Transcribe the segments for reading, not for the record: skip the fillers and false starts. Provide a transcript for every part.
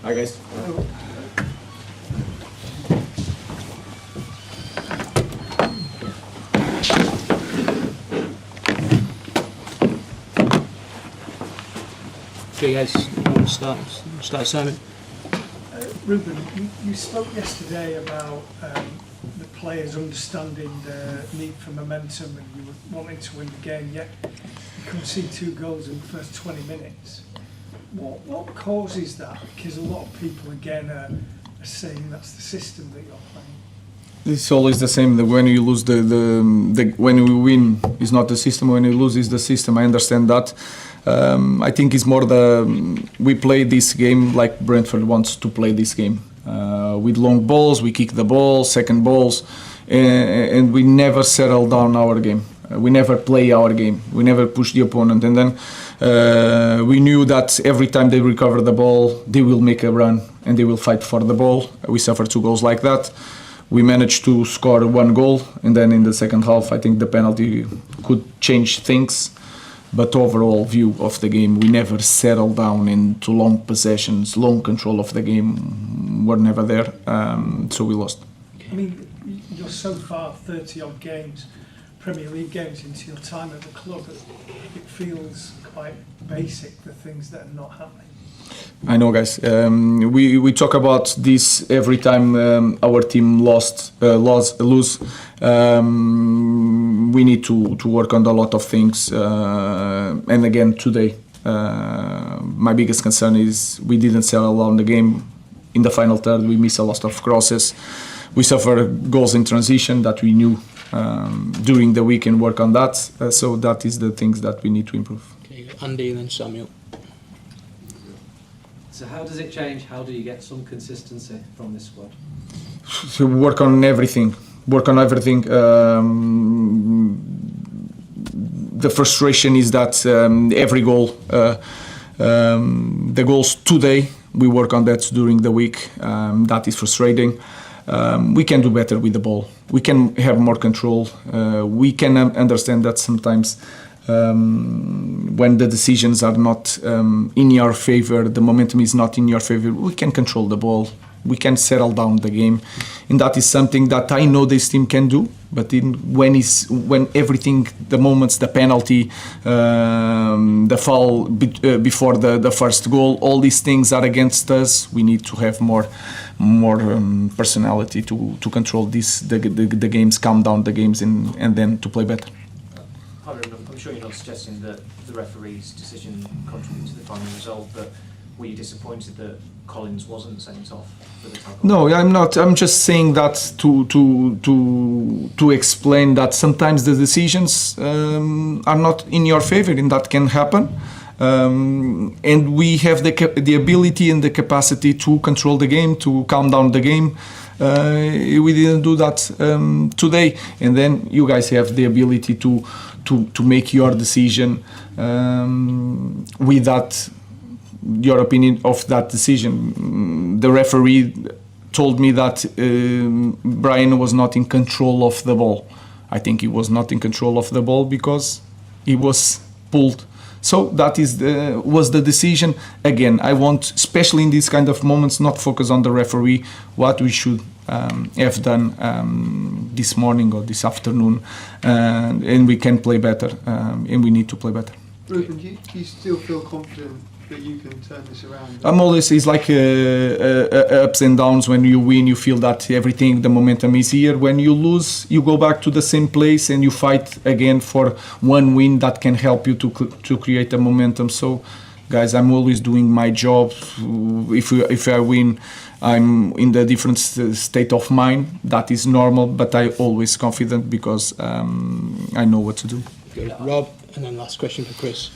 Hi guys. Okay guys, we'll start Simon. Ruben, you spoke yesterday about the players understanding the need for momentum and you were wanting to win the game, yet you concede 2 goals in the first 20 minutes. What causes that? Because a lot of people again are saying that's the system that you're playing. It's always the same. That when you lose, when we win is not the system. When you lose is the system. I understand that. I think it's more we play this game like Brentford wants to play this game. With long balls, we kick the ball, second balls, and we never settle down our game. We never play our game. We never push the opponent. And then we knew that every time they recover the ball, they will make a run and they will fight for the ball. We suffered 2 goals like that. We managed to score 1 goal, and then in the second half, I think the penalty could change things. But overall view of the game, we never settled down into long possessions, long control of the game. We're never there, so we lost. I mean, you're so far 30-odd games, Premier League games into your time at the club. It feels quite basic, the things that are not happening. I know, guys. We talk about this every time our team lose. We need to work on a lot of things. And again, today, my biggest concern is we didn't settle down the game. In the final third, we miss a lot of crosses. We suffer goals in transition that we knew during the week and work on that. So that is the things that we need to improve. Okay, Andy and then Samuel. So how does it change? How do you get some consistency from this squad? So work on everything. The frustration is that every goal, the goals today, we work on that during the week. That is frustrating. We can do better with the ball. We can have more control. We can understand that sometimes when the decisions are not in your favor, the momentum is not in your favor, we can control the ball. We can settle down the game, and that is something that I know this team can do. But when everything, the moments, the penalty, the foul before the first goal, all these things are against us. We need to have more personality to control the games, calm down the games, and then to play better. I'm sure you're not suggesting that the referee's decision contributed to the final result, but were you disappointed that Collins wasn't sent off for the tackle? No, I'm not. I'm just saying that to explain that sometimes the decisions are not in your favor, and that can happen. And we have the ability and the capacity to control the game, to calm down the game. We didn't do that today, and then you guys have the ability to make your decision with that, your opinion of that decision. The referee told me that Brian was not in control of the ball. I think he was not in control of the ball because he was pulled. So that was the decision. Again, I want, especially in these kind of moments, not focus on the referee, what we should have done this morning or this afternoon, and we can play better, and we need to play better. Ruben, do you still feel confident that you can turn this around? I'm always, it's like ups and downs. When you win, you feel that everything, the momentum is here. When you lose, you go back to the same place and you fight again for one win that can help you to create a momentum. So, guys, I'm always doing my job. If I win, I'm in the different state of mind. That is normal, but I always confident because I know what to do. Okay, Rob, and then last question for Chris.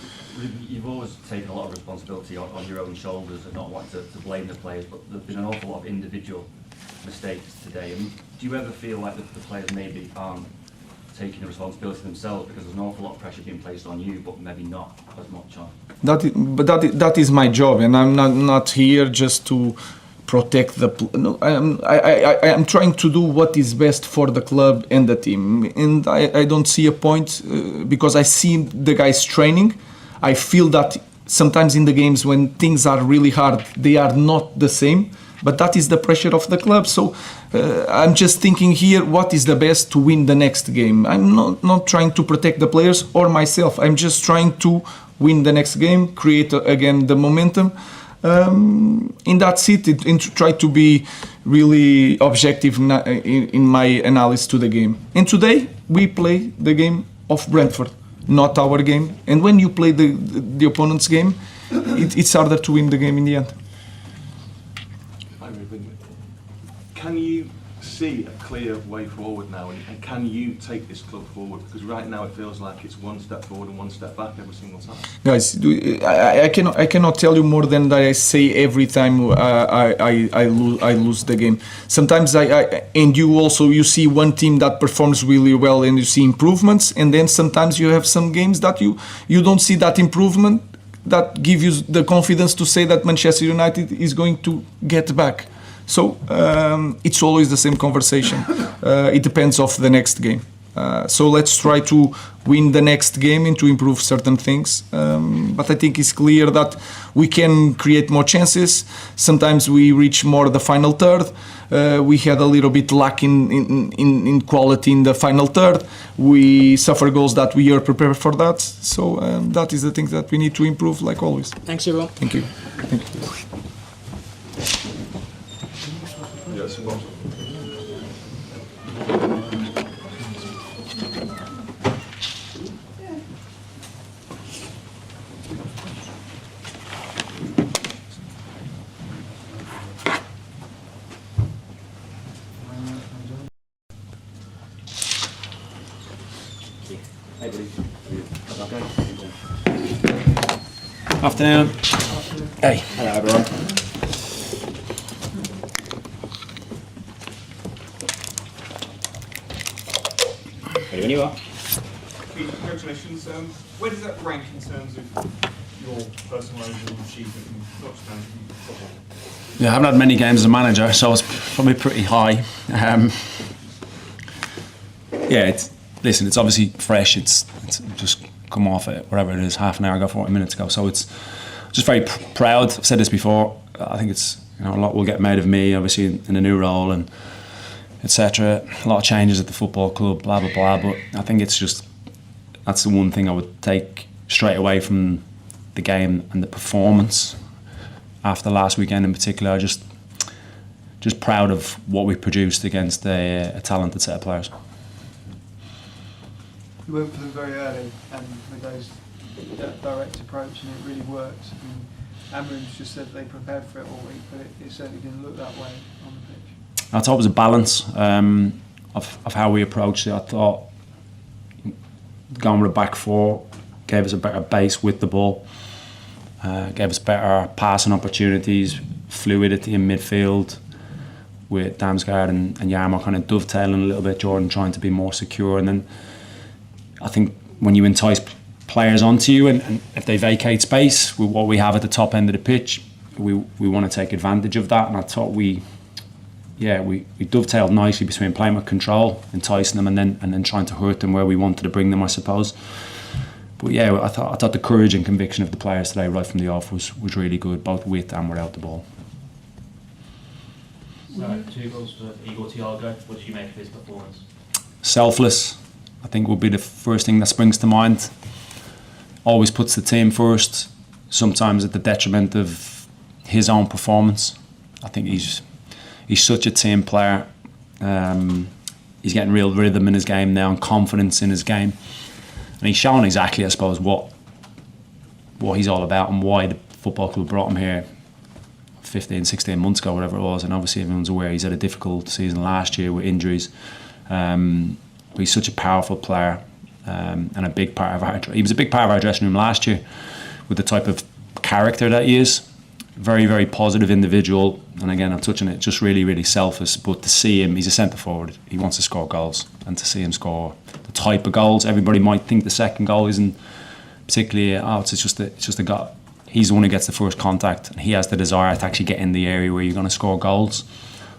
You've always taken a lot of responsibility on your own shoulders and not wanting to blame the players, but there's been an awful lot of individual mistakes today. And do you ever feel like the players maybe aren't taking the responsibility themselves because there's an awful lot of pressure being placed on you, but maybe not as much on? That is my job, and I'm not here just to protect the. No, I'm trying to do what is best for the club and the team, and I don't see a point because I see the guys training. I feel that sometimes in the games when things are really hard, they are not the same. But that is the pressure of the club. So I'm just thinking here, what is the best to win the next game? I'm not trying to protect the players or myself. I'm just trying to win the next game, create again the momentum. In that seat, and to try to be really objective in my analysis to the game. And today we play the game of Brentford, not our game. And when you play the opponent's game, it's harder to win the game in the end. Can you see a clear way forward now, and can you take this club forward? Because right now it feels like it's one step forward and one step back every single time. Guys, I cannot tell you more than that I say every time I lose the game. Sometimes and you see one team that performs really well and you see improvements, and then sometimes you have some games that you don't see that improvement that give you the confidence to say that Manchester United is going to get back. So it's always the same conversation. It depends of the next game. So let's try to win the next game and to improve certain things. But I think it's clear that we can create more chances. Sometimes we reach more the final third. We had a little bit lack in quality in the final third. We suffer goals that we are prepared for that. So that is the thing that we need to improve, like always. Thanks, everyone. Thank you. Thank you. Afternoon. Hey. Hello, everyone. Ready when you are. Congratulations. Where does that rank in terms of your personal overall achievement in not just managing football? Yeah, I haven't had many games as a manager, so it's probably pretty high. It's obviously fresh. It's just come off it, whatever it is, half an hour ago, 40 minutes ago. So it's just very proud. I've said this before. I think it's a lot will get made of me, obviously in a new role and etc. A lot of changes at the football club, blah blah blah. But I think that's the one thing I would take straight away from the game and the performance after last weekend in particular. Just proud of what we produced against a talented set of players. We went for them very early and with that direct approach, and it really worked. Amorim's just said they prepared for it all week, but it certainly didn't look that way on the pitch. I thought it was a balance of how we approached it. I thought going with a back four gave us a better base with the ball, gave us better passing opportunities, fluidity in midfield with Damsgaard and Yarmo kind of dovetailing a little bit, Jordan trying to be more secure. And then I think when you entice players onto you and if they vacate space with what we have at the top end of the pitch, we want to take advantage of that. And I thought we dovetailed nicely between playing with control, enticing them, and then trying to hurt them where we wanted to bring them, I suppose. But yeah, I thought the courage and conviction of the players today right from the off was really good, both with and without the ball. 2 goals for Igor Thiago. What did you make of his performance? Selfless, I think, would be the first thing that springs to mind. Always puts the team first, sometimes at the detriment of his own performance. I think he's such a team player. He's getting real rhythm in his game now and confidence in his game. And he's shown exactly, I suppose, what he's all about and why the football club brought him here 15, 16 months ago, whatever it was. And obviously everyone's aware he's had a difficult season last year with injuries. But he's such a powerful player and a big part of he was a big part of our dressing room last year with the type of character that he is. Very, very positive individual. And again, I'm touching it, just really, really selfish. But to see him, he's a centre forward. He wants to score goals. And to see him score the type of goals, everybody might think the second goal isn't particularly, it's just a goal. He's the one who gets the first contact. And he has the desire to actually get in the area where you're going to score goals.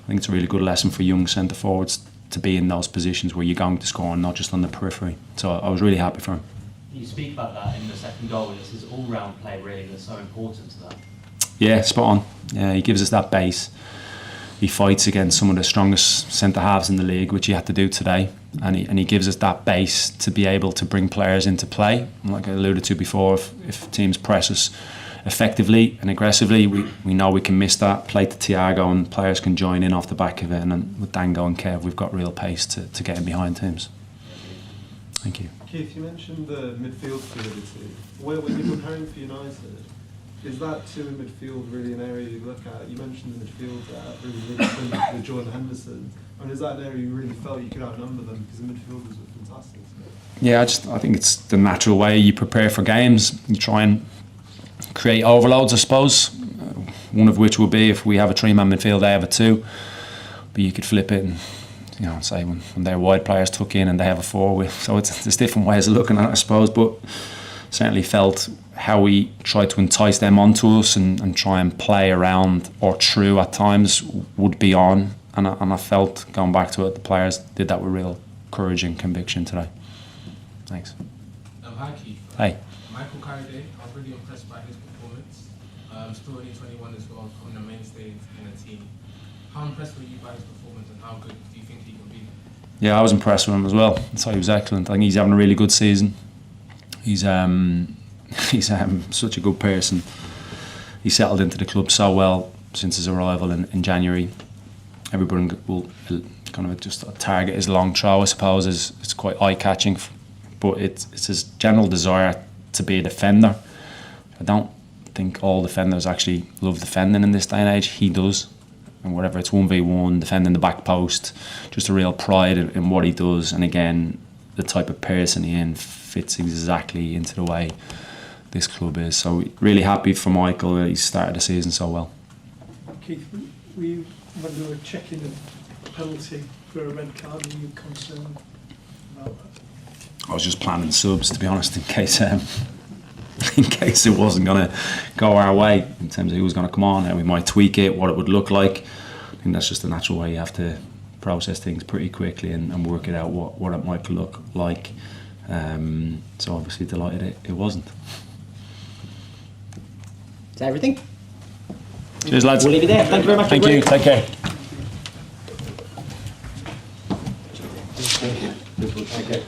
I think it's a really good lesson for young centre forwards to be in those positions where you're going to score and not just on the periphery. So I was really happy for him. You speak about that in the second goal. It's his all-round play really that's so important to that. Yeah, spot on. Yeah, he gives us that base. He fights against some of the strongest centre halves in the league, which he had to do today, and he gives us that base to be able to bring players into play. Like I alluded to before, if teams press us effectively and aggressively, we know we can miss that play to Thiago, and players can join in off the back of it. And then with Dango and Kev, we've got real pace to get in behind teams. Thank you. Keith, you mentioned the midfield fluidity. When you're preparing for United, is that two in midfield really an area you look at? You mentioned the midfield really linked with Jordan Henderson. I mean, is that an area you really felt you could outnumber them because the midfielders were fantastic? Yeah, I think it's the natural way you prepare for games. You try and create overloads, I suppose. One of which will be if we have a 3-man midfield, they have a 2. But you could flip it and, you know, say when their wide players tuck in and they have a 4. So there's different ways of looking at it, I suppose. But certainly felt how we tried to entice them onto us and try and play around or through at times would be on. And I felt, going back to it, the players did that with real courage and conviction today. Thanks. Hi Keith. Hey. Michael Carriday, I was really impressed by his performance. Still only 21 as well, on the mainstay in the team. How impressed were you by his performance and how good do you think he can be? Yeah, I was impressed with him as well. I thought he was excellent. I think he's having a really good season. He's such a good person. He settled into the club so well since his arrival in January. Everybody will kind of just target his long throw, I suppose. It's quite eye-catching, but it's his general desire to be a defender. I don't think all defenders actually love defending in this day and age. He does. And whatever it's 1v1, defending the back post, just a real pride in what he does. And again, the type of person he fits exactly into the way this club is. So really happy for Michael that he started the season so well. Keith, when they were checking the penalty for a red card, were you concerned about that? I was just planning subs, to be honest, in case it wasn't going to go our way in terms of who was going to come on, how we might tweak it, what it would look like. I think that's just the natural way you have to process things pretty quickly and work it out what it might look like. So obviously delighted it wasn't. Is that everything? Cheers, lads. We'll leave it there. Thank you very much. Thank you. Take care. Okay.